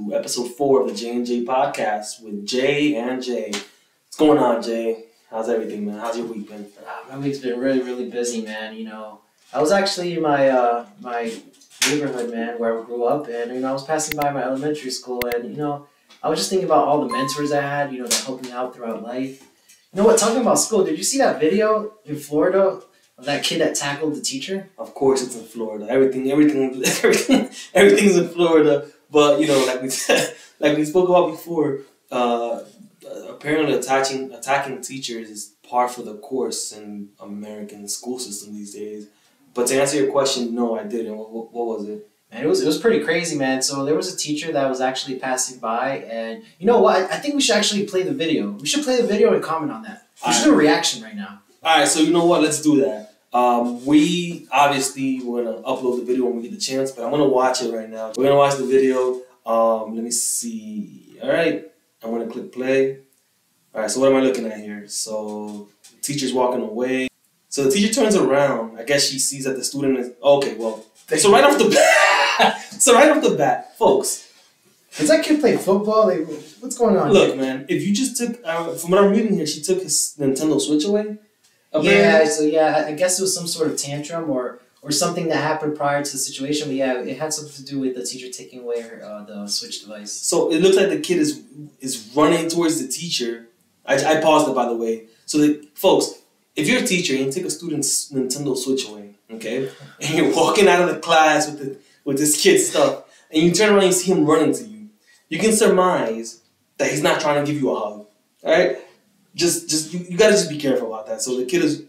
to episode 4 of the J&J Podcast with Jay and Jay. What's going on, Jay? How's everything, man? How's your week been? My week's been really, really busy, man. You know, I was actually in my neighborhood, man, where I grew up, and I was passing by my elementary school, and I was just thinking about all the mentors I had, that helped me out throughout life. You know what? Talking about school, did you see that video in Florida of that kid that tackled the teacher? Of course, it's in Florida. Everything's in Florida. But like we spoke about before, apparently attacking teachers is par for the course in American school system these days. But to answer your question, no, I didn't. What was it? And it was pretty crazy, man. So there was a teacher that was actually passing by, and you know what? I think we should actually play the video. We should play the video and comment on that. We should do a reaction right now. All right, so you know what? Let's do that. We're gonna upload the video when we get the chance, but I'm gonna watch it right now. We're gonna watch the video. Let me see. All right, I'm gonna click play. All right, so what am I looking at here? So the teacher's walking away. So the teacher turns around. I guess she sees that the student is okay. Well, so right off the bat, folks. Does that kid play football? Like, what's going on? Look, man. If you just took, from what I'm reading here, she took his Nintendo Switch away. Apparently. I guess it was some sort of tantrum or something that happened prior to the situation. But yeah, it had something to do with the teacher taking away the Switch device. So it looks like the kid is running towards the teacher. I paused it, by the way. So folks, if you're a teacher and you take a student's Nintendo Switch away, okay, and you're walking out of the class with this kid's stuff, and you turn around and you see him running to you, you can surmise that he's not trying to give you a hug. All right, you gotta just be careful about that. So the kid is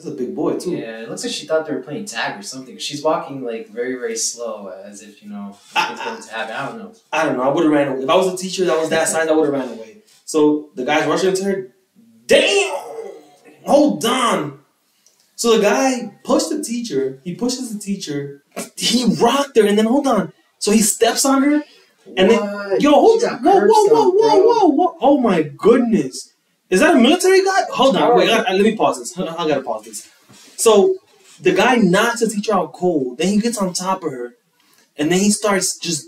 a big boy too. Yeah, it looks like she thought they were playing tag or something. She's walking like very, very slow, as if it's going to happen. I don't know. I don't know. I would have ran away if I was a teacher that was that size. I would have ran away. So the guy's rushing to her. Damn! Hold on. So the guy pushed the teacher. He pushes the teacher. He rocked her, and then hold on. So he steps on her, and then hold on. Whoa! Oh my goodness! Is that a military guy? Hold on. Wait. Let me pause this. I gotta pause this. So the guy knocks the teacher out cold. Then he gets on top of her, and then he starts just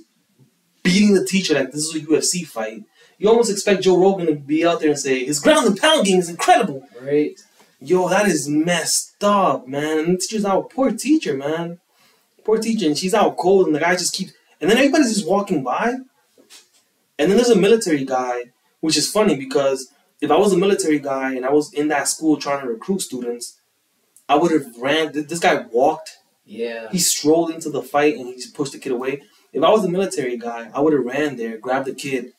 beating the teacher like this is a UFC fight. You almost expect Joe Rogan to be out there and say, his ground and pound game is incredible. Right. Yo, that is messed up, man. And the teacher's out. Poor teacher, man. Poor teacher. And she's out cold, and the guy just keeps... And then everybody's just walking by. And then there's a military guy, which is funny because if I was a military guy and I was in that school trying to recruit students, I would have ran... This guy walked. Yeah. He strolled into the fight, and he just pushed the kid away. If I was a military guy, I would have ran there, grabbed the kid,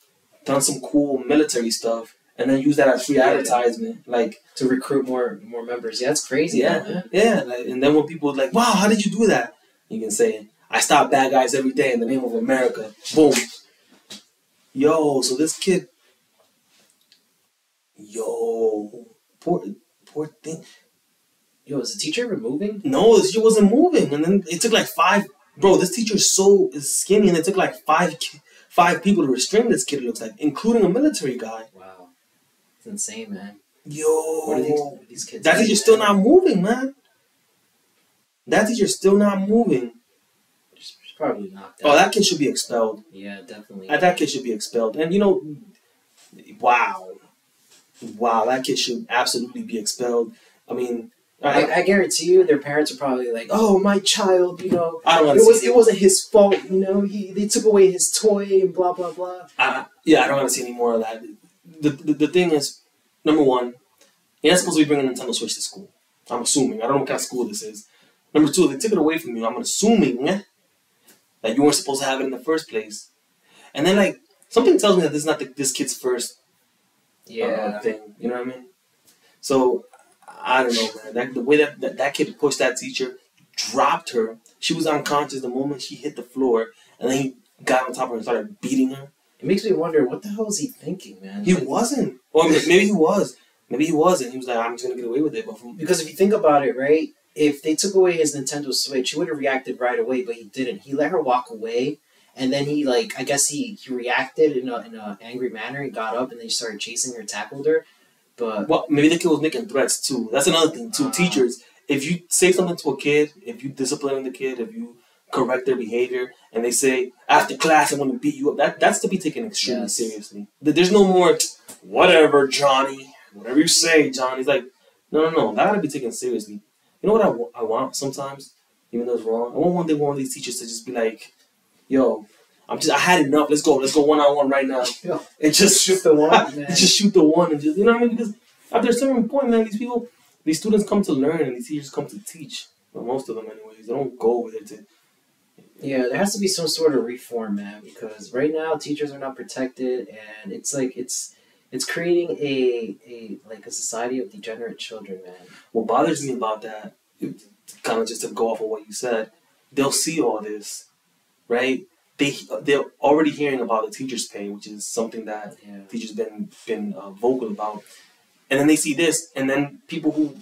done some cool military stuff, and then use that as free advertisement, like to recruit more members. Yeah, that's crazy. Yeah. And then when people are like, "Wow, how did you do that?" You can say, "I stop bad guys every day in the name of America." Boom. Yo, so this kid. Yo, poor thing. Yo, is the teacher ever moving? No, the teacher wasn't moving, and then it took like 5. Bro, this teacher is skinny, and it took like 5 people to restrain this kid, it looks like, including a military guy. Wow. It's insane, man. Yo. What are these kids that teacher's still not moving, man. That teacher's still not moving. She's probably knocked out. Oh, that kid should be expelled. Yeah, definitely. That kid should be expelled. And, wow. Wow, that kid should absolutely be expelled. I mean... I guarantee you their parents are probably like, "Oh, my child, I don't want to see it wasn't his fault, they took away his toy and blah, blah, blah." I don't want to see any more of that. The thing is, number one, you're not supposed to be bringing a Nintendo Switch to school. I'm assuming. I don't know what kind of school this is. Number two, they took it away from you. I'm assuming that you weren't supposed to have it in the first place. And then, something tells me that this is not this kid's first thing. You know what I mean? So... I don't know, man. The way that kid pushed that teacher, dropped her. She was unconscious the moment she hit the floor, and then he got on top of her and started beating her. It makes me wonder, what the hell is he thinking, man? He wasn't. Or maybe he was. Maybe he wasn't. He was like, I'm just going to get away with it. Because if you think about it, right, if they took away his Nintendo Switch, he would have reacted right away, but he didn't. He let her walk away, and then he, I guess he reacted in an angry manner. He got up, and then he started chasing her, tackled her. But maybe the kid was making threats too. That's another thing too. Teachers, if you say something to a kid, if you discipline the kid, if you correct their behavior, and they say, after class, I'm going to beat you up. That's to be taken extremely seriously. There's no more, whatever, Johnny. Whatever you say, Johnny. It's like, no. That got to be taken seriously. You know what I want sometimes, even though it's wrong? I want one day one of these teachers to just be like, yo, I had enough. Let's go one-on-one right now. Yeah. And just shoot the one. Man. Just shoot the one and just, you know what I mean? Because after a certain point, man, these students come to learn and these teachers come to teach. Well, most of them, anyways. They don't go over there to. Yeah, there has to be some sort of reform, man. Because right now, teachers are not protected, and it's like it's creating a society of degenerate children, man. What bothers me about that, kind of just to go off of what you said, they'll see all this, right? They're already hearing about the teachers' pay, which is something that teachers been vocal about, and then they see this, and then people who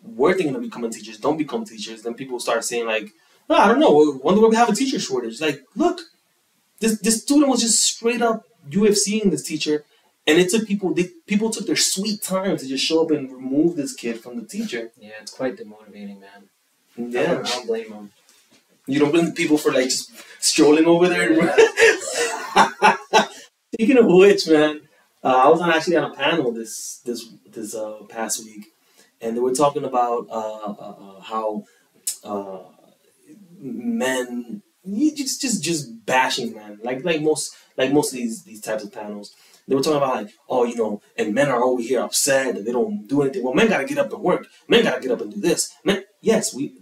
were thinking of becoming teachers don't become teachers. Then people start saying like, oh, I don't know, wonder why we have a teacher shortage. Like, look, this student was just straight up UFCing this teacher, and it took people took their sweet time to just show up and remove this kid from the teacher. Yeah, it's quite demotivating, man. Yeah, I don't blame them. You don't blame people for like just strolling over there. Speaking of which, man, I was actually on a panel this past week, and they were talking about how men just bashing men, like most of these types of panels. They were talking about like, oh, you know, and men are over here upset that they don't do anything. Well, men gotta get up and work. Men gotta get up and do this. Men, yes, we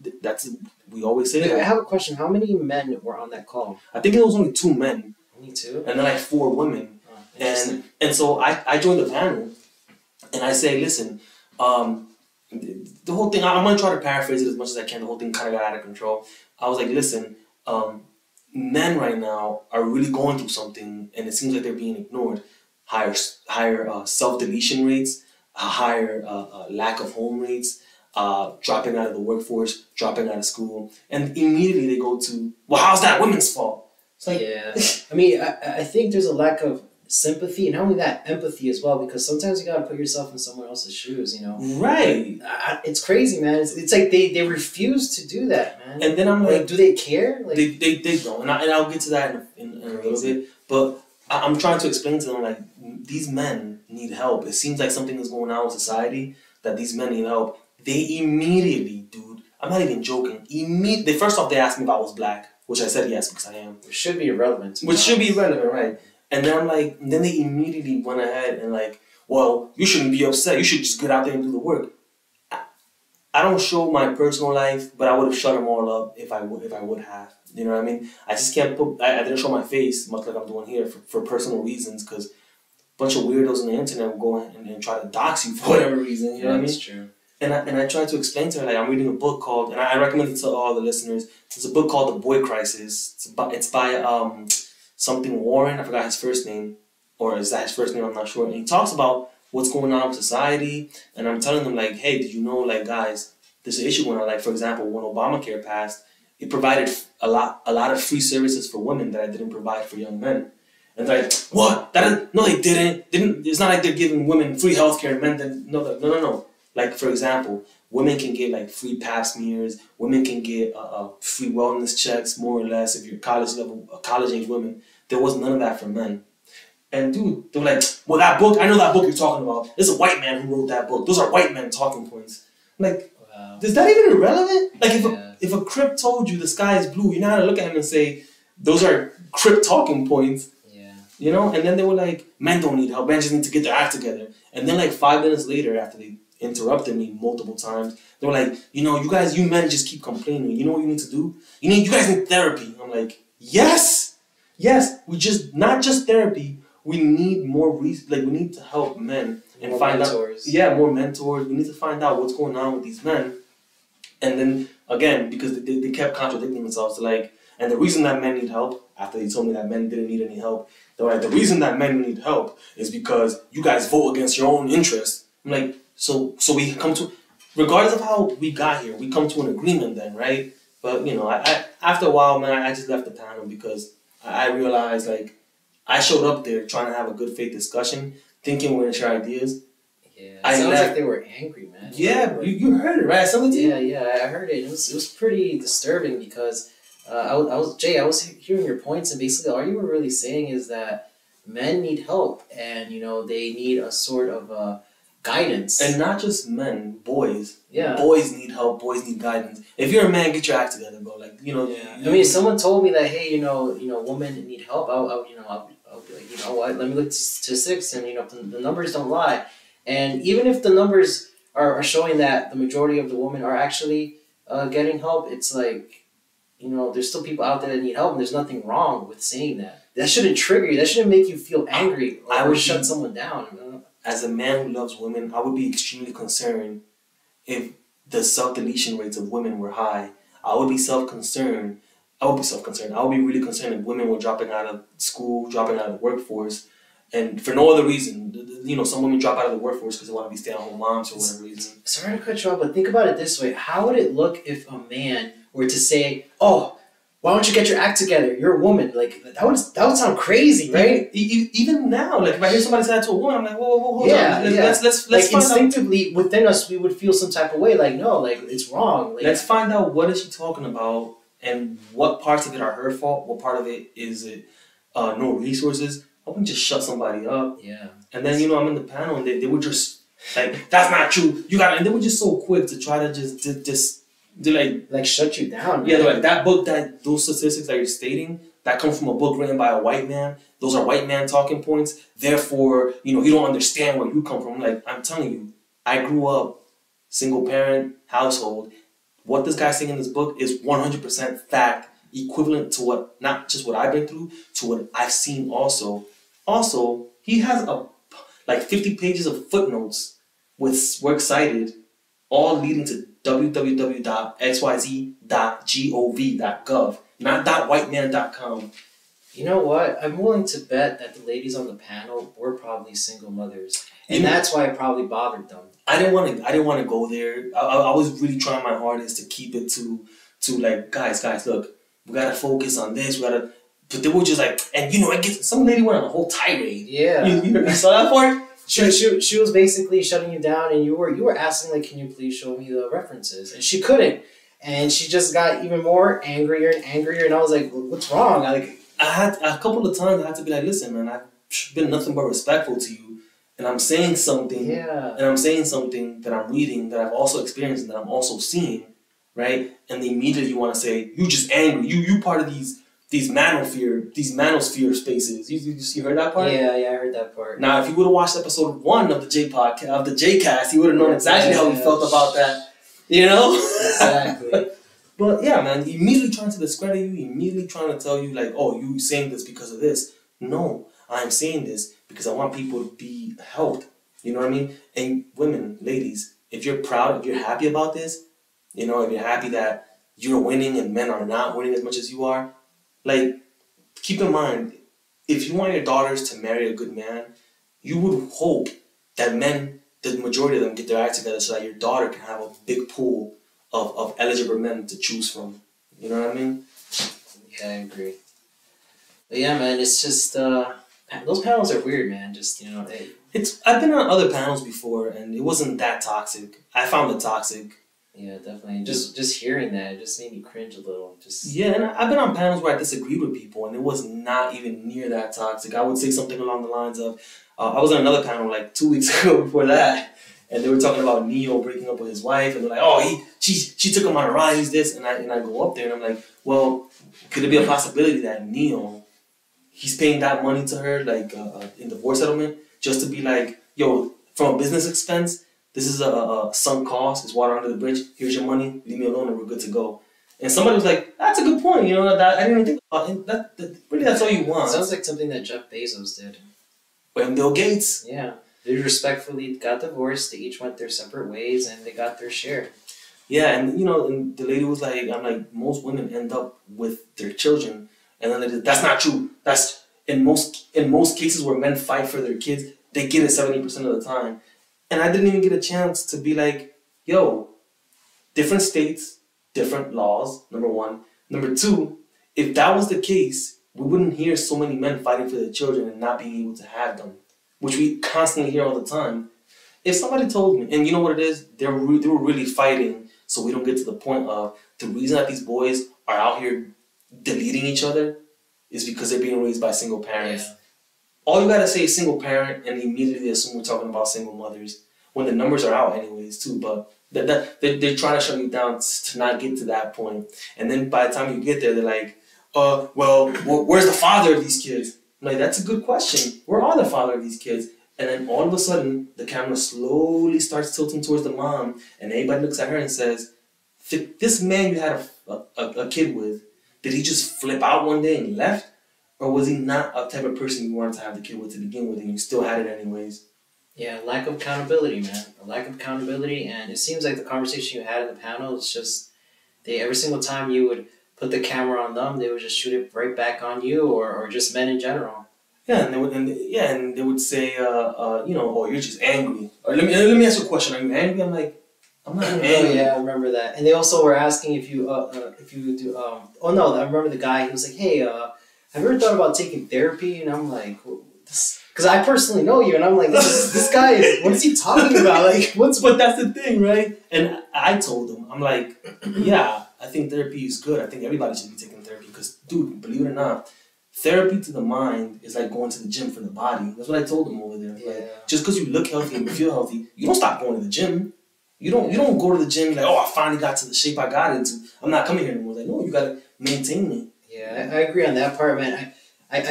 always say that. I have a question. How many men were on that call? I think it was only 2 men. Only 2? And then like 4 women. And so I joined the panel, and I say, listen, the whole thing, I'm gonna try to paraphrase it as much as I can. The whole thing kind of got out of control. I was like, listen, men right now are really going through something, and it seems like they're being ignored. Higher self-deletion rates, higher lack of home rates, dropping out of the workforce, dropping out of school, and immediately they go to, well, how's that women's fault? It's like, yeah, I mean, I think there's a lack of sympathy, and not only that, empathy as well, because sometimes you gotta put yourself in someone else's shoes, you know? Right. It's crazy, man. It's like they refuse to do that, man. And then I'm like, do they care? Like, they don't, and I'll get to that in a little bit, but I'm trying to explain to them, like, these men need help. It seems like something is going on with society that these men need help. They immediately, dude, I'm not even joking. First off, they asked me if I was black, which I said yes, because I am. It should be irrelevant. Which should be relevant, right? And then I'm like, then they immediately went ahead and like, well, you shouldn't be upset. You should just get out there and do the work. I don't show my personal life, but I would have shut them all up if I would have. You know what I mean? I just can't I didn't show my face, much like I'm doing here, for personal reasons, because a bunch of weirdos on the internet will go and try to dox you for whatever reason. You know what I mean? That's true. And I tried to explain to her, like, I'm reading a book called, and I recommend it to all the listeners. It's a book called The Boy Crisis. It's by something Warren. I forgot his first name, or is that his first name? I'm not sure. And he talks about what's going on with society, and I'm telling them, like, hey, did you know, like, guys, there's an issue going on. Like, for example, when Obamacare passed, it provided a lot of free services for women that I didn't provide for young men. And they're like, what? No, they didn't. It's not like they're giving women free healthcare and men didn't. No. Like, for example, women can get like free pap smears. Women can get free wellness checks, more or less, if you're college age women. There was none of that for men. And dude, they were like, well, that book, I know that book you're talking about. There's a white man who wrote that book. Those are white men talking points. I'm like, wow. Is that even irrelevant? Like, if a Crip told you the sky is blue, you're not gonna look at him and say, those are Crip talking points. Yeah. You know? And then they were like, men don't need help. Men just need to get their act together. And then like 5 minutes later, after they interrupted me multiple times, they were like, you know, you men just keep complaining. You know what you need to do? You guys need therapy. I'm like, yes, we just, not just therapy, we need more we need to help men and more find mentors. More mentors. We need to find out what's going on with these men. And then again, because they kept contradicting themselves, like, and the reason that men need help, after they told me that men didn't need any help, they were like, the reason that men need help is because you guys vote against your own interests. I'm like, so we come to, regardless of how we got here, we come to an agreement then, right? But you know, I after a while, man, I just left the panel because I realized, like, I showed up there trying to have a good faith discussion, thinking we're gonna share ideas. Yeah, it sounds like they were angry, man. Yeah, you heard it, right? Something to you? Yeah, I heard it. It was pretty disturbing because I was hearing your points, and basically all you were really saying is that men need help, and they need a sort of guidance. And not just men, boys. Yeah. Boys need help. Boys need guidance. If you're a man, get your act together, bro. Like, Yeah. I mean, if someone told me that, hey, women need help, I'll be like, you know what? Let me look to statistics, and the numbers don't lie. And even if the numbers are showing that the majority of the women are actually getting help, it's like, there's still people out there that need help, and there's nothing wrong with saying that. That shouldn't trigger you. That shouldn't make you feel angry or shut someone down. As a man who loves women, I would be extremely concerned if the self-deletion rates of women were high. I would be self-concerned. I would be really concerned if women were dropping out of school, dropping out of the workforce, and for no other reason. Some women drop out of the workforce because they want to be stay-at-home moms for whatever reason. Sorry to cut you off, but think about it this way. How would it look if a man were to say, oh, why don't you get your act together? You're a woman. Like, that would sound crazy, right? Even now, like, if I hear somebody say that to a woman, I'm like, whoa, hold on. Let's like, find instinctively, within us, we would feel some type of way. Like, no, like, it's wrong. Like, let's find out what is she talking about, and what parts of it are her fault, what part of it is it no resources. I wouldn't just shut somebody up. Yeah. And then, I'm in the panel, and they were just like, that's not true. And they were just so quick to try to just like shut you down. Yeah, like that book, those statistics that you're stating, that come from a book written by a white man. Those are white man talking points. Therefore, you don't understand where you come from. Like, I'm telling you, I grew up single parent household. What this guy's saying in this book is 100% fact, equivalent to not just what I've been through, to what I've seen also. Also, he has 50 pages of footnotes with works cited, all leading to www.xyz.gov, not .whiteman.com. You know what? I'm willing to bet that the ladies on the panel were probably single mothers, and that's why it probably bothered them. I didn't want to go there. I was really trying my hardest to keep it to like, guys, look, we gotta focus on this. But they were just like, and some lady went on a whole tirade. Yeah, you saw that part? She was basically shutting you down, and you were asking, like, can you please show me the references? And she couldn't, and she just got even more angrier and angrier. And I was like, what's wrong? I had a couple of times I had to be like, listen, man, I've been nothing but respectful to you, and I'm saying something, and I'm saying something that I'm reading, that I've also experienced, and that I'm also seeing, right? And then immediately you want to say, you just angry, you part of these manosphere spaces. You heard that part? Yeah, I heard that part. Now, if you would have watched episode 1 of the Jaycast, you would have known exactly how he felt about that. Exactly. But yeah, man, immediately trying to discredit you, immediately trying to tell you, like, oh, you saying this because of this. No, I'm saying this because I want people to be helped. You know what I mean? And women, ladies, if you're proud, if you're happy about this, if you're happy that you're winning and men are not winning as much as you are, like, keep in mind, if you want your daughters to marry a good man, you would hope that men, the majority of them, get their act together so that your daughter can have a big pool of eligible men to choose from. You know what I mean? Yeah, I agree. But yeah, man, it's just, those panels are weird, man. Just, I've been on other panels before, and it wasn't that toxic. I found it toxic. Yeah, definitely. Just hearing that, it just made me cringe a little. Yeah, and I've been on panels where I disagreed with people, and it was not even near that toxic. I would say something along the lines of, I was on another panel like 2 weeks ago before that, and they were talking about Neo breaking up with his wife, and they're like, oh, she took him on a ride, he's this, and I go up there, and I'm like, well, could it be a possibility that Neo, he's paying that money to her, like, in divorce settlement, just to be like, yo, from a business expense, this is a sunk cost. It's water under the bridge. Here's your money. Leave me alone, and we're good to go. And somebody was like, "That's a good point. That I didn't even think about it. Really, that's all you want." Sounds like something that Jeff Bezos did. And Bill Gates. Yeah, they respectfully got divorced. They each went their separate ways, and they got their share. Yeah, and and the lady was like, "I'm like, most women end up with their children, and then that's not true. That's in most cases where men fight for their kids, they get it 70% of the time." And I didn't even get a chance to be like, yo, different states, different laws, number one. Number two, if that was the case, we wouldn't hear so many men fighting for their children and not being able to have them, which we constantly hear all the time. If somebody told me, and you know what it is? They were really fighting so we don't get to the point of the reason that these boys are out here deleting each other is because they're being raised by single parents. Yeah. All you gotta say is single parent, and immediately assume we're talking about single mothers when the numbers are out anyways too. But they're trying to shut you down to not get to that point. And then by the time you get there, they're like, well, where's the father of these kids? I'm like, that's a good question. Where are the father of these kids? And then all of a sudden, the camera slowly starts tilting towards the mom, and everybody looks at her and says, this man you had a kid with, did he just flip out one day and left? Or was he not a type of person you wanted to have the kid with to begin with, and you still had it anyways? Yeah, lack of accountability, man. A lack of accountability, and it seems like the conversation you had in the panel is just, every single time you would put the camera on them, they would just shoot it right back on you, or just men in general. Yeah, and they would say, oh, you're just angry. Or let me ask you a question. Are you angry? I'm like, I'm not angry. Oh yeah, I remember that. And they also were asking if you do. Oh no, I remember the guy. He was like, hey, have you ever thought about taking therapy? And I'm like, because I personally know you, and I'm like, this guy is. What is he talking about? Like, But that's the thing, right? And I told him, I'm like, yeah, I think therapy is good. I think everybody should be taking therapy because, dude, believe it or not, therapy to the mind is like going to the gym for the body. That's what I told him over there. Yeah. Like, just because you look healthy and you feel healthy, you don't stop going to the gym. You don't go to the gym like, oh, I finally got to the shape I got into. I'm not coming here anymore. Like, no, you gotta maintain it. Yeah, I agree on that part, man. I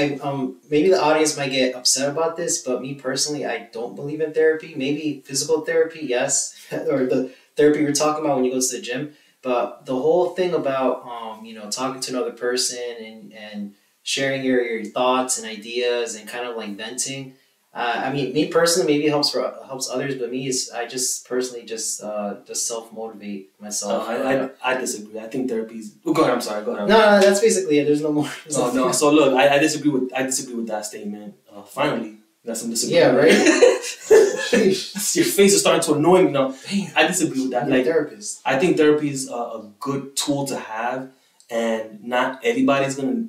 maybe the audience might get upset about this, but me personally, I don't believe in therapy. Maybe physical therapy, yes, or the therapy you're talking about when you go to the gym. But the whole thing about talking to another person and sharing your thoughts and ideas and kind of like venting. I mean, me personally, maybe it helps others, but I just personally just self-motivate myself. I disagree. I think therapy's. Oh, go ahead. I'm sorry. Go ahead. No, that's basically it. There's no more. No. So look, I disagree with that statement. Finally, that's some disagreement. Yeah, right. Your face is starting to annoy me now. I disagree with that. Like therapist. I think therapy is a good tool to have, and not everybody's gonna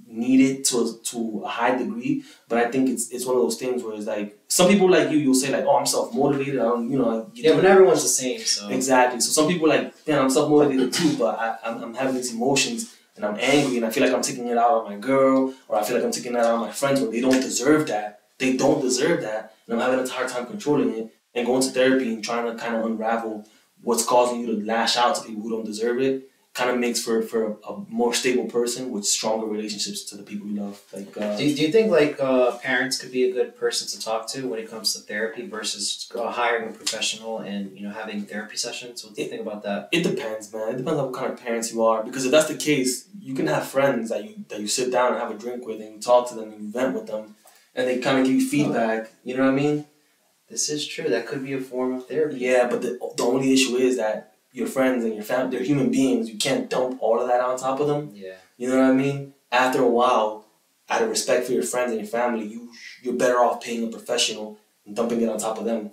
need it to a high degree, but I think it's one of those things where it's like some people like you'll say like, oh, I'm self-motivated, but everyone's the same, so exactly. So some people like, man, I'm self-motivated too, but I'm having these emotions and I'm angry and I feel like I'm taking it out on my girl, or I feel like I'm taking it out on my friends when they don't deserve that. They don't deserve that, and I'm having a hard time controlling it. And going to therapy and trying to kind of unravel what's causing you to lash out to people who don't deserve it kind of makes for a more stable person with stronger relationships to the people you love. Like, do you think like parents could be a good person to talk to when it comes to therapy versus hiring a professional and having therapy sessions? What do you think about that? It depends, man. It depends on what kind of parents you are. Because if that's the case, you can have friends that you sit down and have a drink with, and you talk to them and you vent with them, and they kind of give you feedback. You know what I mean? This is true. That could be a form of therapy. Yeah, but the only issue is that your friends and your family, they're human beings. You can't dump all of that on top of them. Yeah. You know what I mean? After a while, out of respect for your friends and your family, you're better off paying a professional and dumping it on top of them.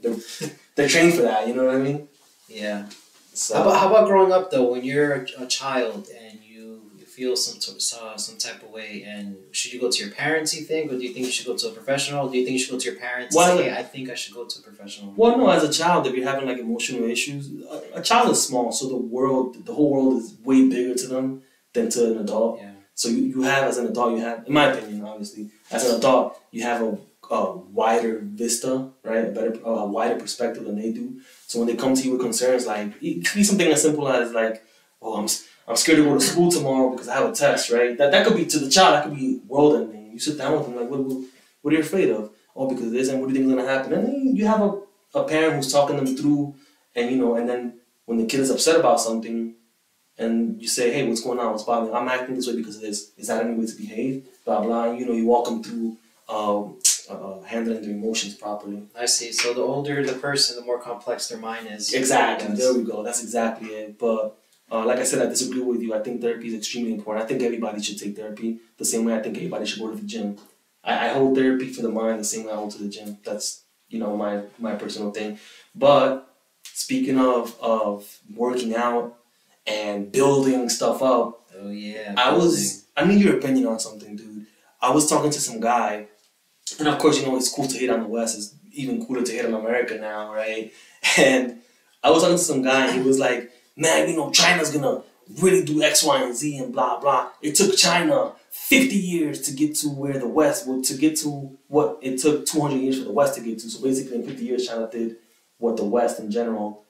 They're trained for that. You know what I mean? Yeah. So how about growing up though? When you're a child and you feel some type of way, and should you go to your parents? You think, or do you think you should go to a professional? Do you think you should go to your parents? And say, hey, I think I should go to a professional. Well, no. As a child, if you're having like emotional issues, a child is small, so the whole world is way bigger to them than to an adult. Yeah. So you have, as an adult, in my opinion, obviously, as an adult, you have a wider vista, right? A wider perspective than they do. So when they come to you with concerns, like it could be something as simple as like, oh, I'm scared to go to school tomorrow because I have a test, right? That could be, to the child, that could be world ending. You sit down with them like, what are you afraid of? Oh, because of this, and what do you think is gonna happen? And then you have a parent who's talking them through, and and then when the kid is upset about something, and you say, hey, what's going on? What's bothering me? I'm acting this way because of this. Is that any way to behave? Blah blah. You walk them through handling their emotions properly. I see. So the older the person, the more complex their mind is. Exactly. There we go. That's exactly it. But like I said, I disagree with you. I think therapy is extremely important. I think everybody should take therapy the same way I think everybody should go to the gym. I hold therapy for the mind the same way I hold to the gym. That's my personal thing. But speaking of working out and building stuff up, oh yeah, I need your opinion on something, dude. I was talking to some guy, and of course, it's cool to hate on the West. It's even cooler to hate on America now, right? And I was talking to some guy, and he was like, man, China's gonna really do X, Y, and Z and blah, blah. It took China 50 years to get to where the West, to get to what it took 200 years for the West to get to. So basically in 50 years, China did what the West in general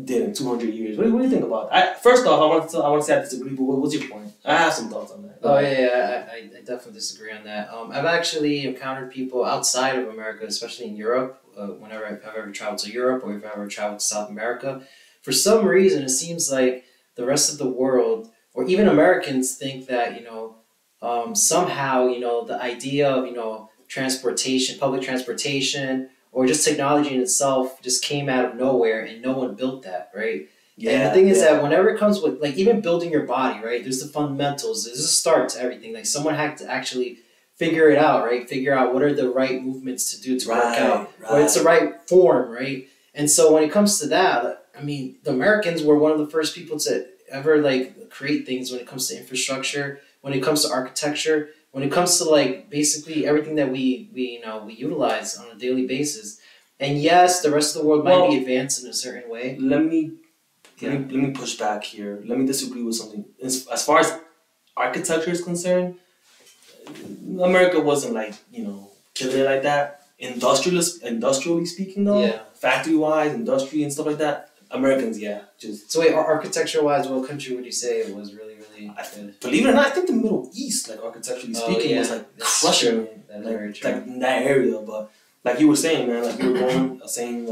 did in 200 years. What do you think about it? First off, I want to say I disagree, but what's your point? I have some thoughts on that. Oh yeah, I definitely disagree on that. I've actually encountered people outside of America, especially in Europe. Whenever I've ever traveled to Europe or if I've ever traveled to South America, for some reason it seems like the rest of the world or even Americans think that somehow the idea of transportation, public transportation, or just technology in itself just came out of nowhere and no one built that, right? Yeah, and the thing is that whenever it comes with, like, even building your body, right, there's the fundamentals, there's a start to everything. Like, someone had to actually figure it out, right? Figure out what are the right movements to do to work out, or it's the right form, right? And so when it comes to that, I mean, the Americans were one of the first people to ever, like, create things when it comes to infrastructure, when it comes to architecture, when it comes to, like, basically everything that we utilize on a daily basis. And yes, the rest of the world might be advanced in a certain way. Let me push back here. Let me disagree with something. As far as architecture is concerned, America wasn't killing it like that. Industrially speaking, though, factory-wise, industry and stuff like that, Americans, just. So wait, architecture-wise, what country would you say it was really, really good? Believe it or not, I think the Middle East, like architecturally speaking, was crushing it. Like in that area, but like you were saying, man, like you were saying.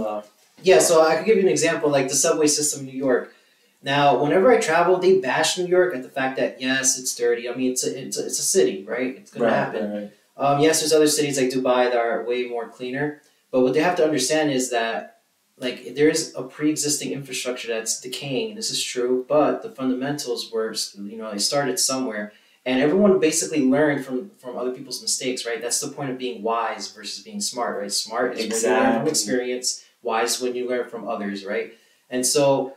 Yeah, so I could give you an example, like the subway system in New York. Now, whenever I travel, they bash New York at the fact that, yes, it's dirty. I mean, it's a city, right? It's going to happen. Right. Yes, there's other cities like Dubai that are way more cleaner. But what they have to understand is that, like, there is a pre-existing infrastructure that's decaying. This is true. But the fundamentals were, they started somewhere. And everyone basically learned from other people's mistakes, right? That's the point of being wise versus being smart, right? Smart is when you learn from experience. Wise when you learn from others, right? And so,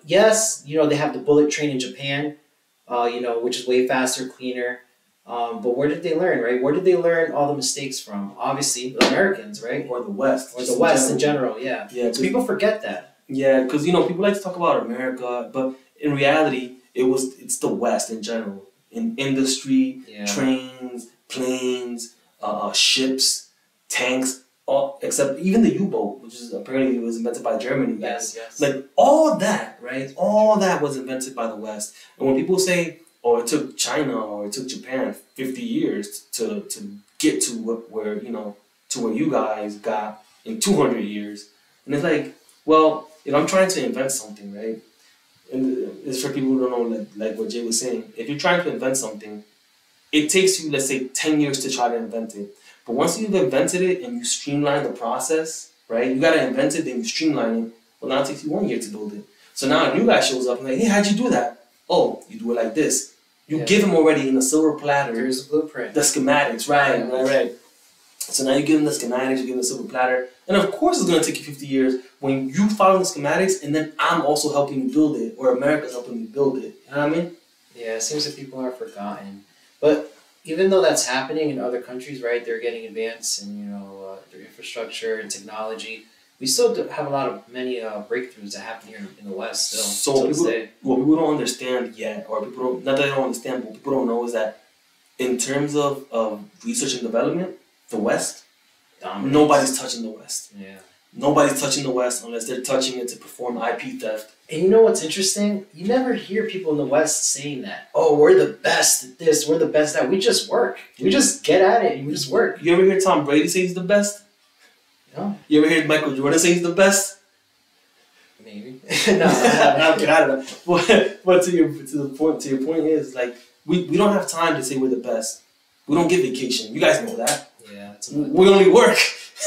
yes, they have the bullet train in Japan, which is way faster, cleaner. But where did they learn, right? Where did they learn all the mistakes from? Obviously, the Americans, right? Or the West. Or the West in general, yeah. So people forget that. Yeah, because, people like to talk about America, but in reality, it's the West in general. In industry, trains, planes, ships, tanks, except even the U-boat, which is apparently was invented by Germany. Yes. Like all that, right? All that was invented by the West. And when people say, "Oh, it took China or it took Japan 50 years to get to where you guys got in 200 years," and it's like, well, I'm trying to invent something, right? And it's for people who don't know, like what Jay was saying. If you're trying to invent something, it takes you, let's say, 10 years to try to invent it. But once you've invented it and you streamline the process, right? You got to invent it, then you streamline it. Well, now it takes you 1 year to build it. So now a new guy shows up and like, hey, how'd you do that? Oh, you do it like this. You give him already in a silver platter. Here's the blueprint. The schematics, right. So now you give him the schematics, you give him the silver platter. And of course it's going to take you 50 years when you follow the schematics and then I'm also helping you build it, or America's helping you build it. You know what I mean? Yeah, it seems that people are forgotten. But even though that's happening in other countries, right, they're getting advanced in, their infrastructure and technology, we still have many breakthroughs that happen here in the West still. So what people don't understand yet, or not that they don't understand, but what people don't know is that in terms of research and development, the West, nobody's touching the West. Yeah. Nobody's touching the West unless they're touching it to perform IP theft. And you know what's interesting? You never hear people in the West saying that. Oh, we're the best at this, we're the best at that. We just work. We just get at it and we just work. You ever hear Tom Brady say he's the best? No. You ever hear Michael Jordan say he's the best? Maybe. No, I don't know. But to your point is, like, we don't have time to say we're the best. We don't get vacation. You guys know that. Yeah. We only work.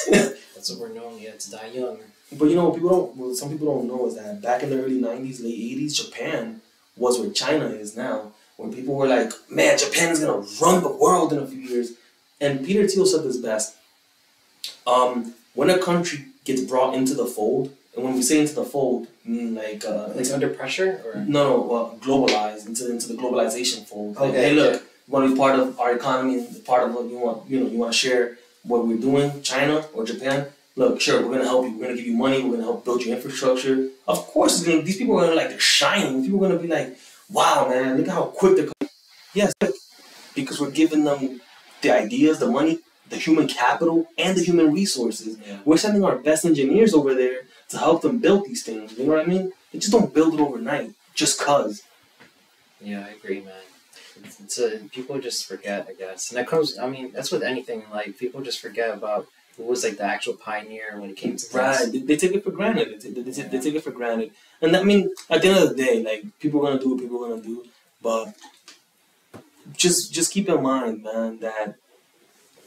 That's what we're known, to die young. But some people don't know is that back in the early 90s, late 80s, Japan was where China is now. When people were like, man, Japan is going to run the world in a few years. And Peter Thiel said this best. When a country gets brought into the fold, and when we say into the fold, like under pressure? Or? No, globalized, into the globalization fold. Like, Okay, hey, look, you want to be part of our economy and part of what you want to share what we're doing, China or Japan, look, sure, we're gonna help you. We're gonna give you money. We're gonna help build your infrastructure. Of course, these people are gonna like they're shining. People are gonna be like, wow, man, look at how quick they're coming. Yes, because we're giving them the ideas, the money, the human capital, and the human resources. Yeah. We're sending our best engineers over there to help them build these things. You know what I mean? They just don't build it overnight just cause. Yeah, I agree, man. People just forget, I guess. And that comes, I mean, that's with anything. Like, people just forget about who was, like, the actual pioneer when it came to Right. They take it for granted. They take it for granted. And I mean, at the end of the day, like, people are going to do what people are going to do. But just keep in mind, man, that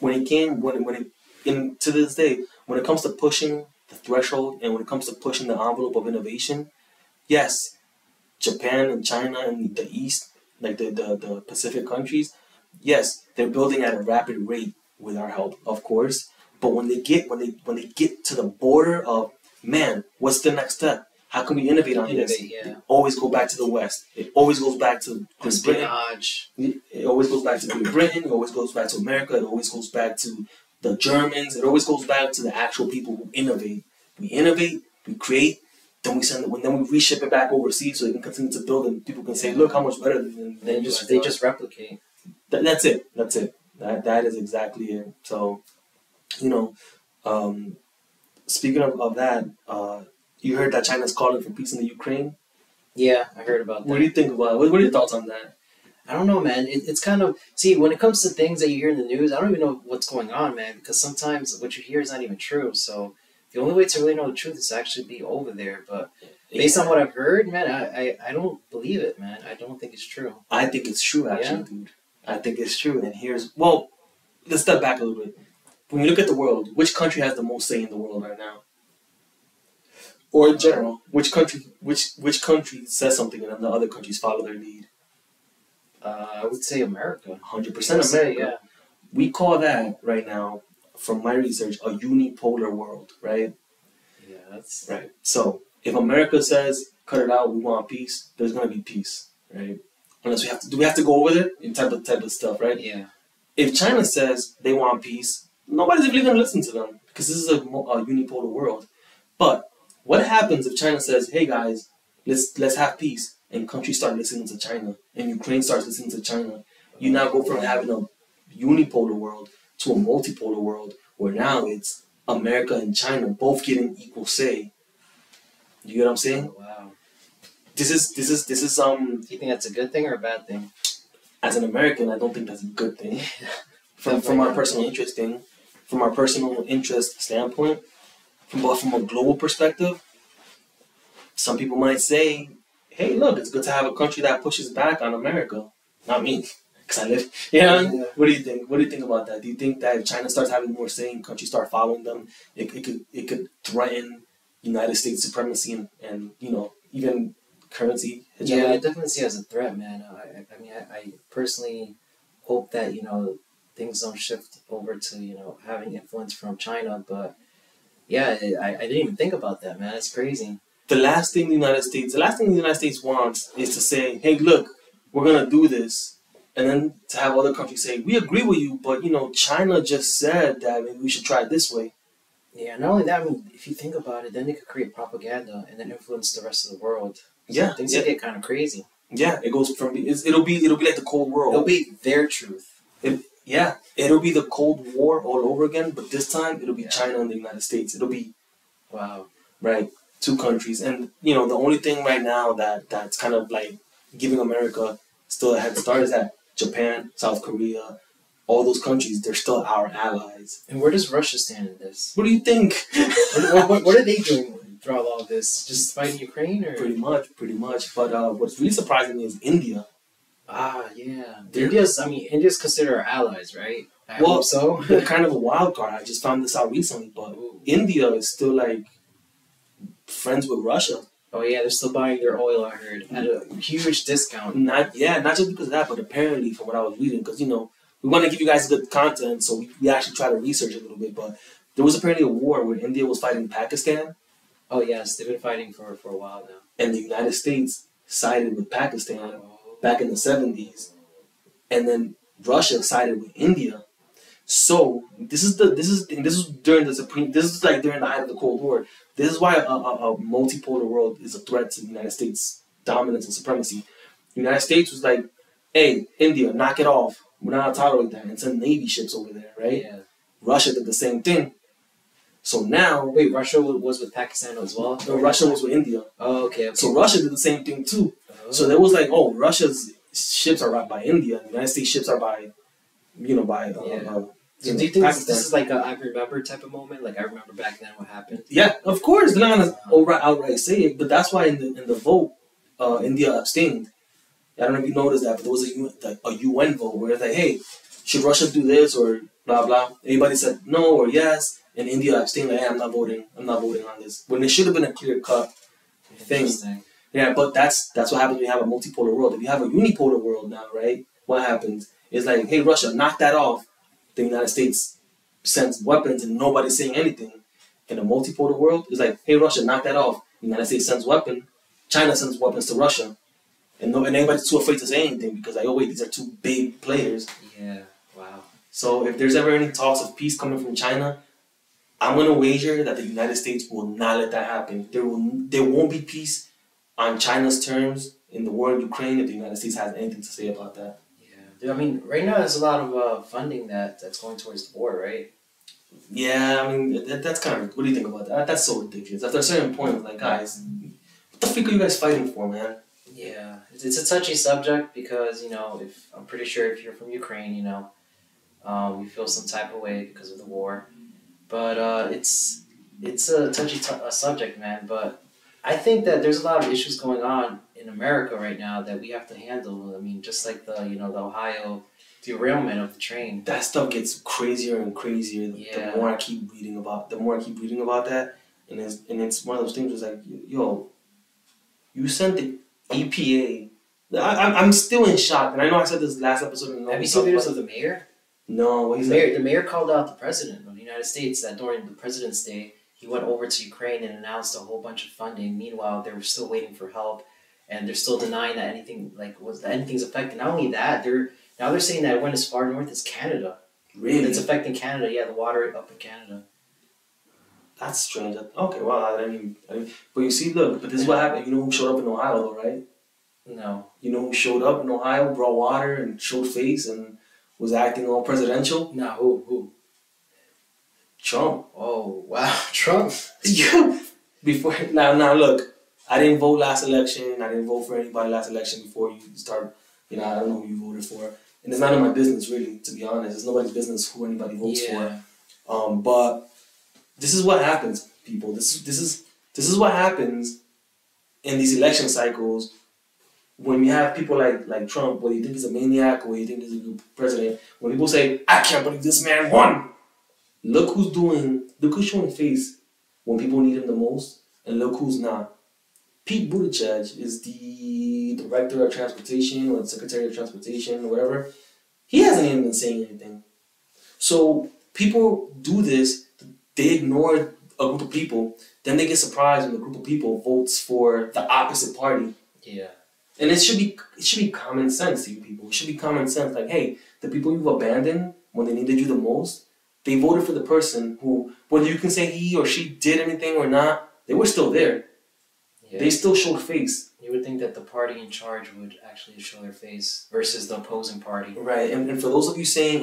to this day, when it comes to pushing the threshold and when it comes to pushing the envelope of innovation, yes, Japan and China and the East, like the Pacific countries, yes, they're building at a rapid rate with our help, of course. But when they get to the border of, man, what's the next step? How can we innovate on this? Yeah. It always go back to the West. It always goes back to Great Britain. It always goes back to Great Britain. It always goes back to America. It always goes back to the Germans. It always goes back to the actual people who innovate. We innovate, we create, then we send it. Then we reship it back overseas so they can continue to build, and people can say, "Look how much better than they just replicate." That's it. That's it. That is exactly it. So, you know, speaking of that, you heard that China's calling for peace in the Ukraine? Yeah, I heard about that. What do you think about it? What are your thoughts on that? I don't know, man. It's kind of... See, when it comes to things that you hear in the news, I don't even know what's going on, man, because sometimes what you hear is not even true. So the only way to really know the truth is to actually be over there. But based on what I've heard, man, I don't believe it, man. I don't think it's true. I think it's true, actually, dude. I think it's true. And well, let's step back a little bit. When you look at the world, which country has the most say in the world right now? Or in general, which country says something and then the other countries follow their lead? I would say America. 100% America. Yeah. We call that right now, from my research, a unipolar world, right? Yeah, that's... Right. So, if America says, cut it out, we want peace, there's going to be peace, right? Unless we have to go over there? In type of stuff, right? Yeah. If China says they want peace, nobody's really going to listen to them because this is a unipolar world. But what happens if China says, hey guys, let's have peace, and countries start listening to China, and Ukraine starts listening to China? You now go from having a unipolar world to a multipolar world where now it's America and China both getting equal say. You get what I'm saying? Oh, wow. This is Do you think that's a good thing or a bad thing? As an American, I don't think that's a good thing. From our personal interest standpoint, from a global perspective, some people might say, hey, look, it's good to have a country that pushes back on America. Not me, because I live. Yeah. What do you think? What do you think about that? Do you think that if China starts having more say and countries start following them, it could threaten United States supremacy and even currency hegemony? Yeah, I definitely see it as a threat, man. I personally hope that, things don't shift over to, having influence from China. But, yeah, I didn't even think about that, man. It's crazy. The last thing the United States wants is to say, hey, look, we're going to do this. And then to have other countries say, we agree with you, but, China just said that maybe we should try it this way. Yeah, not only that, if you think about it, then they could create propaganda and then influence the rest of the world. So things will get kind of crazy. Yeah, it goes from it'll be like the Cold War. It'll be their truth. It'll be the Cold War all over again, but this time it'll be China and the United States. It'll be right, two countries, and the only thing right now that's kind of like giving America still a head start is that Japan, South Korea, all those countries, they're still our allies. And where does Russia stand in this? What do you think? What are they doing throughout all this? Just fighting Ukraine, or pretty much. But what's really surprising is India. Yeah. India's considered our allies, right? I hope so. They're kind of a wild card. I just found this out recently, but India is still like friends with Russia. Oh yeah, they're still buying their oil, I heard, at a huge discount. Not just because of that, but apparently from what I was reading, because we want to give you guys good content, so we actually try to research a little bit. But there was apparently a war where India was fighting Pakistan. Oh yes, they've been fighting for a while now. And the United States sided with Pakistan back in the 70s, and then Russia sided with India. So this is during this is like during the height of the Cold War. This is why a multipolar world is a threat to the United States' dominance and supremacy. The United States was like, hey, India, knock it off. We're not gonna tolerate that, and send Navy ships over there, right? Yeah. Russia did the same thing. So now, wait, Russia was with Pakistan as well? no, Russia was with India. Oh, okay. So Russia did the same thing too. Oh. So there was like, oh, Russia's ships are right by India, and the United States ships are by, So do you think this is like a I remember type of moment? Like I remember back then what happened? Yeah, of course. They're not gonna outright say it, but that's why in the vote, India abstained. I don't know if you noticed that, but there was a UN vote where it's like, hey, should Russia do this or blah blah? Everybody said no or yes, and India abstained. Like, hey, I'm not voting on this. When it should have been a clear cut thing. Yeah, but that's what happens when you have a multipolar world. If you have a unipolar world now, right? What happens? It's like, hey, Russia, knock that off. The United States sends weapons and nobody's saying anything. In a multipolar world, it's like, hey, Russia, knock that off. The United States sends weapon. China sends weapons to Russia. And anybody's too afraid to say anything because like, oh wait, these are two big players. Yeah, wow. So if there's ever any talks of peace coming from China, I'm gonna wager that the United States will not let that happen. There won't be peace on China's terms in the war in Ukraine if the United States has anything to say about that. I mean, right now there's a lot of funding that's going towards the war, right? Yeah, I mean, that's kind of... What do you think about that? That's so ridiculous. After a certain point, like, guys, what the freak are you guys fighting for, man? Yeah, it's a touchy subject because, I'm pretty sure if you're from Ukraine, you feel some type of way because of the war. But it's a touchy subject, man. But I think that there's a lot of issues going on in America right now that we have to handle. I mean, just like the Ohio derailment of the train. That stuff gets crazier and crazier the more I keep reading about that, and it's one of those things where it's like, yo, you sent the EPA. I'm still in shock, and I know I said this last episode. Have you seen videos of the mayor? No, what the mayor called out the president of the United States that during the President's Day he went over to Ukraine and announced a whole bunch of funding. Meanwhile, they were still waiting for help, and they're still denying that anything's affected. Not only that, they're saying that it went as far north as Canada. Really? It's affecting Canada. Yeah, the water up in Canada. That's strange. Okay, well, I didn't. But you see, look, but this is what happened. You know who showed up in Ohio, though, right? No. You know who showed up in Ohio, brought water, and showed face, and was acting all presidential? No, who? Trump. Oh, wow. Trump? Yeah. Before now, look, I didn't vote last election. I didn't vote for anybody last election before you start. I don't know who you voted for. And it's none of my business, really, to be honest. It's nobody's business who anybody votes for. But this is what happens, people. This is what happens in these election cycles when you have people like Trump, whether you think he's a maniac or whether you think he's a good president. When people say, I can't believe this man won. Look who's showing face when people need him the most, and look who's not. Pete Buttigieg is the director of transportation or the secretary of transportation or whatever. He hasn't even been saying anything. So people do this, they ignore a group of people, then they get surprised when the group of people votes for the opposite party. Yeah. And it should be common sense to you people. It should be common sense. Like, hey, the people you've abandoned when they needed you the most, they voted for the person who, whether you can say he or she did anything or not, they were still there. Yeah. They still showed face. You would think that the party in charge would actually show their face versus the opposing party. Right. And for those of you saying,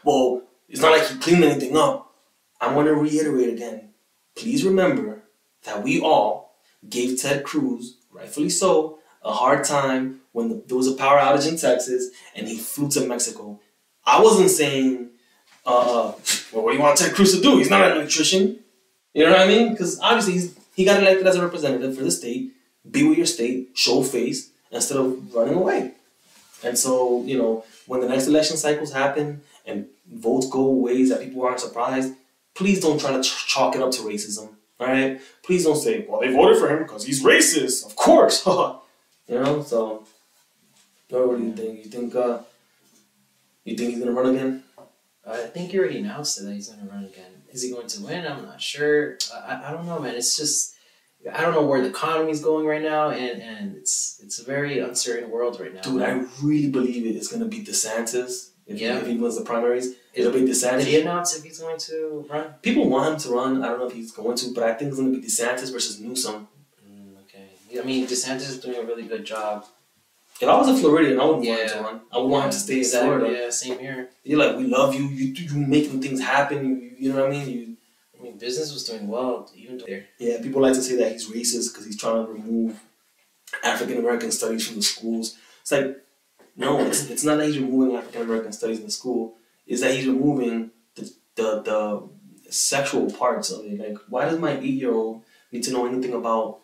well, it's not like he cleaned anything up, I want to reiterate again. Please remember that we all gave Ted Cruz, rightfully so, a hard time when there was a power outage in Texas and he flew to Mexico. I wasn't saying, well, what do you want Ted Cruz to do? He's not an electrician. You know what I mean? Because obviously he got elected as a representative for the state. Be with your state, show face, instead of running away. And so, when the next election cycles happen and votes go ways that people aren't surprised, please don't try to chalk it up to racism. All right? Please don't say, well, they voted for him because he's racist. Of course. So, what do you think? You think he's going to run again? I think he already announced that he's going to run again. Is he going to win? I'm not sure. I don't know, man. It's just, I don't know where the economy's going right now, and it's a very uncertain world right now. Dude, I really believe it's going to be DeSantis. if he wins the primaries. It'll be DeSantis. Did he announce if he's going to run? People want him to run. I don't know if he's going to, but I think it's going to be DeSantis versus Newsom. Okay. I mean, DeSantis is doing a really good job. If I was a Floridian, I wouldn't want him to run. I would want him to stay in Florida. Yeah, same here. You're like, we love you. You making things happen. You know what I mean? I mean, business was doing well even there. Yeah, people like to say that he's racist because he's trying to remove African American studies from the schools. It's like, no, it's not that he's removing African American studies in the school. It's that he's removing the sexual parts of it. Like, why does my 8-year-old need to know anything about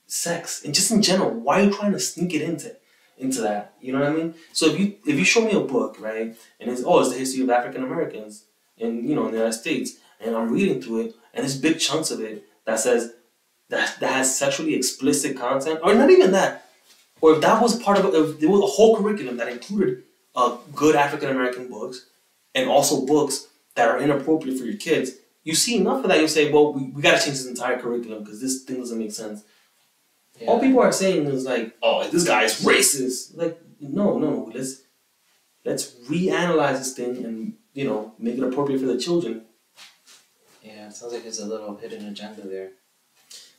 sex? And just in general, why are you trying to sneak it into that? You know what I mean? So if you show me a book, right, and it's the history of African Americans in the United States, and I'm reading through it, and there's big chunks of it that says that has sexually explicit content, or not even that, or if that was part of it, if there was a whole curriculum that included good African American books and also books that are inappropriate for your kids, you see enough of that, you'll say, well, we got to change this entire curriculum because this thing doesn't make sense. Yeah. All people are saying is like, oh, this guy is racist. Like, no, let's reanalyze this thing and make it appropriate for the children. Yeah, it sounds like there's a little hidden agenda there.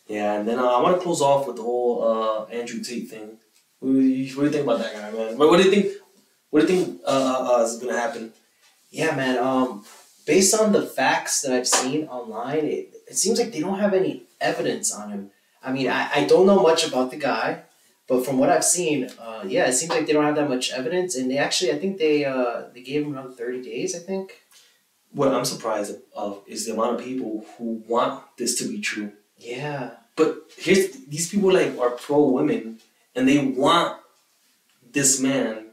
Yeah, and then I want to close off with the whole Andrew Tate thing. What do you think about that guy, man? What do you think? What do you think is gonna happen? Yeah, man. Based on the facts that I've seen online, it seems like they don't have any evidence on him. I mean, I don't know much about the guy, but from what I've seen, it seems like they don't have that much evidence. And I think they gave him around 30 days, I think. What I'm surprised of is the amount of people who want this to be true. Yeah. But these people are pro-women, and they want this man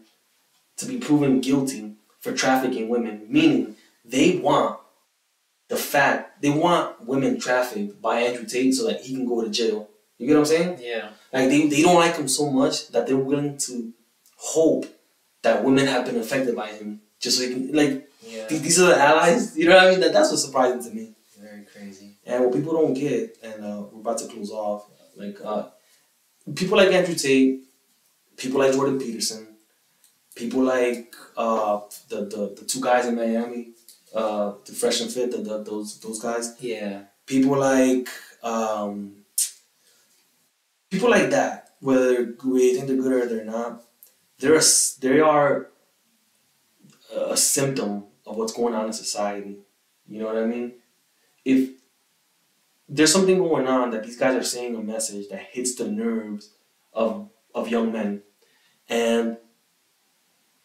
to be proven guilty for trafficking women. Meaning, they want women trafficked by Andrew Tate so that he can go to jail. You get what I'm saying? Yeah. Like they don't like him so much that they're willing to hope that women have been affected by him just so they can these are the allies. You know what I mean? That's what's surprising to me. Very crazy. And what people don't get, and we're about to close off, people like Andrew Tate, people like Jordan Peterson, people like the two guys in Miami, the Fresh and Fit, those guys. Yeah. People like that, whether we think they're good or they're not, they are a symptom of what's going on in society. You know what I mean? If there's something going on that these guys are saying a message that hits the nerves of young men, and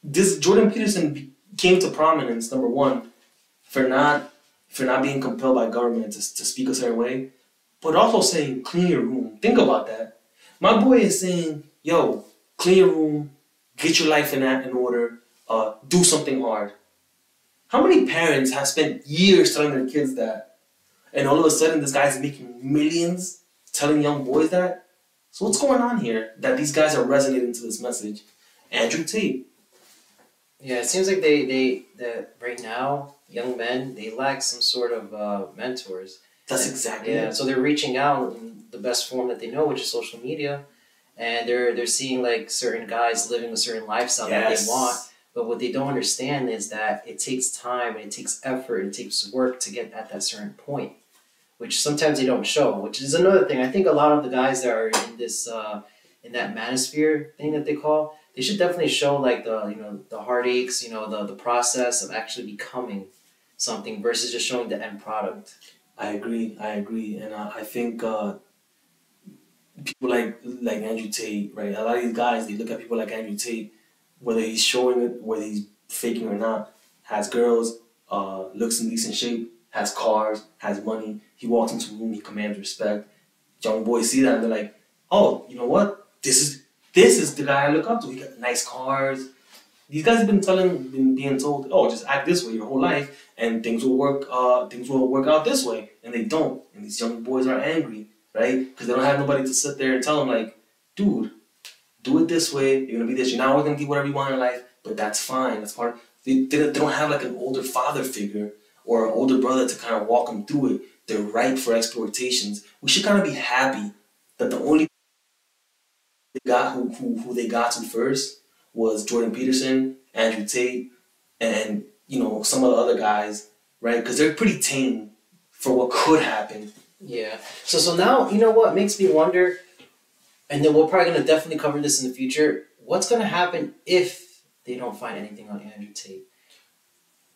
this Jordan Peterson came to prominence, number one, for not being compelled by government to speak a certain way, but also saying clean your room. Think about that. My boy is saying, yo, clean your room, get your life in order, do something hard. How many parents have spent years telling their kids that, and all of a sudden this guy's making millions telling young boys that? So what's going on here that these guys are resonating to this message? Andrew Tate. Yeah, it seems like that right now, young men, they lack some sort of mentors. That's exactly it. it. So they're reaching out in the best form that they know, which is social media, and they're seeing certain guys living a certain lifestyle that they want. But what they don't understand is that it takes time, and it takes effort, and it takes work to get at that certain point, which sometimes they don't show. Which is another thing. I think a lot of the guys that are in this in that manosphere thing that they call, they should definitely show the heartaches, the process of actually becoming something versus just showing the end product. I agree, and I think people like Andrew Tate, right? A lot of these guys, they look at people like Andrew Tate, whether he's showing it, whether he's faking or not, has girls, looks in decent shape, has cars, has money. He walks into a room, he commands respect. Young boys see that and they're like, oh, you know what? This is the guy I look up to. He got nice cars. These guys have been being told, oh, just act this way your whole life, and things will work out this way, and they don't. And these young boys are angry, right? Because they don't have nobody to sit there and tell them, like, dude, do it this way. You're gonna be this. You're not always gonna get whatever you want in life, but that's fine. That's part. They don't have an older father figure or an older brother to kind of walk them through it. They're ripe for exploitations. We should kind of be happy that the only who they got to first was Jordan Peterson, Andrew Tate, and some of the other guys, right? Because they're pretty tame for what could happen. Yeah. So now, you know what makes me wonder, and then we're probably going to definitely cover this in the future, what's going to happen if they don't find anything on Andrew Tate?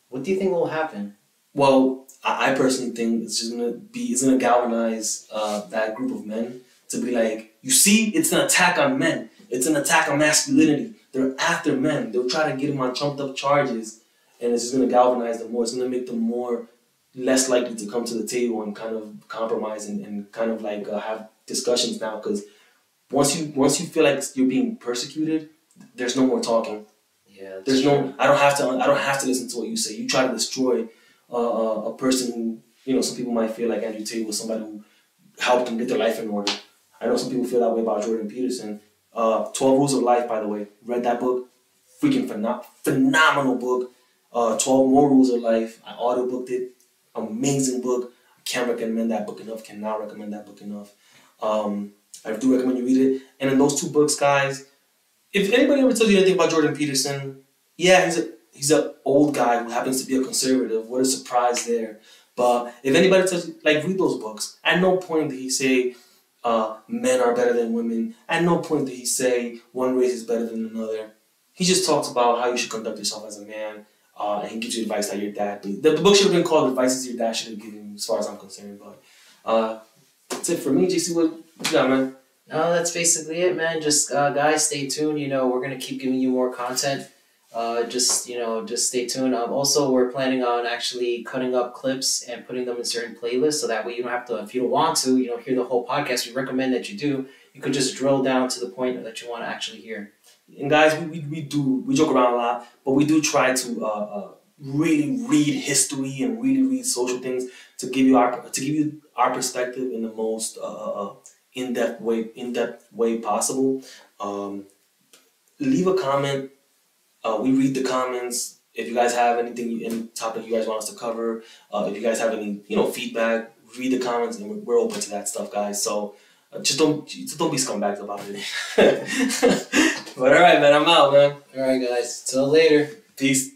What do you think will happen? Well, I personally think it's gonna galvanize that group of men to be like, you see, it's an attack on men. It's an attack on masculinity. They're after men. They'll try to get them on trumped up charges, and it's just gonna galvanize them more. It's gonna make them more less likely to come to the table and kind of compromise and kind of like have discussions now. Because once you feel like you're being persecuted, there's no more talking. Yeah, there's no. I don't have to listen to what you say. You try to destroy a person who, some people might feel like Andrew Tate was somebody who helped them get their life in order. I know some people feel that way about Jordan Peterson. 12 Rules of Life, by the way. Read that book. Freaking phenomenal book. 12 More Rules of Life. I audiobooked it. Amazing book. I can't recommend that book enough. Cannot recommend that book enough. I do recommend you read it. And in those two books, guys, if anybody ever tells you anything about Jordan Peterson, yeah, he's an old guy who happens to be a conservative. What a surprise there. But if anybody tells you, read those books. At no point did he say men are better than women. At no point did he say one race is better than another. He just talks about how you should conduct yourself as a man, and he gives you advice that your dad did. The book should have been called Advices Your Dad Should Have Given You, as far as I'm concerned. But that's it for me. JC, what you got, man? No, that's basically it, man. Just guys, stay tuned. We're gonna keep giving you more content. Just stay tuned. Also, we're planning on actually cutting up clips and putting them in certain playlists, so that way you don't have to, if you don't want to, hear the whole podcast. We recommend that you do. You could just drill down to the point that you want to actually hear. And guys, we joke around a lot, but we do try to really read history and really read social things to give you our perspective in the most in-depth way possible. Leave a comment. We read the comments. If you guys have any topic you guys want us to cover, if you guys have any feedback, read the comments, and we're open to that stuff, guys. So just don't be scumbags about it. But all right, man, I'm out, man. All right, guys. Till later. Peace.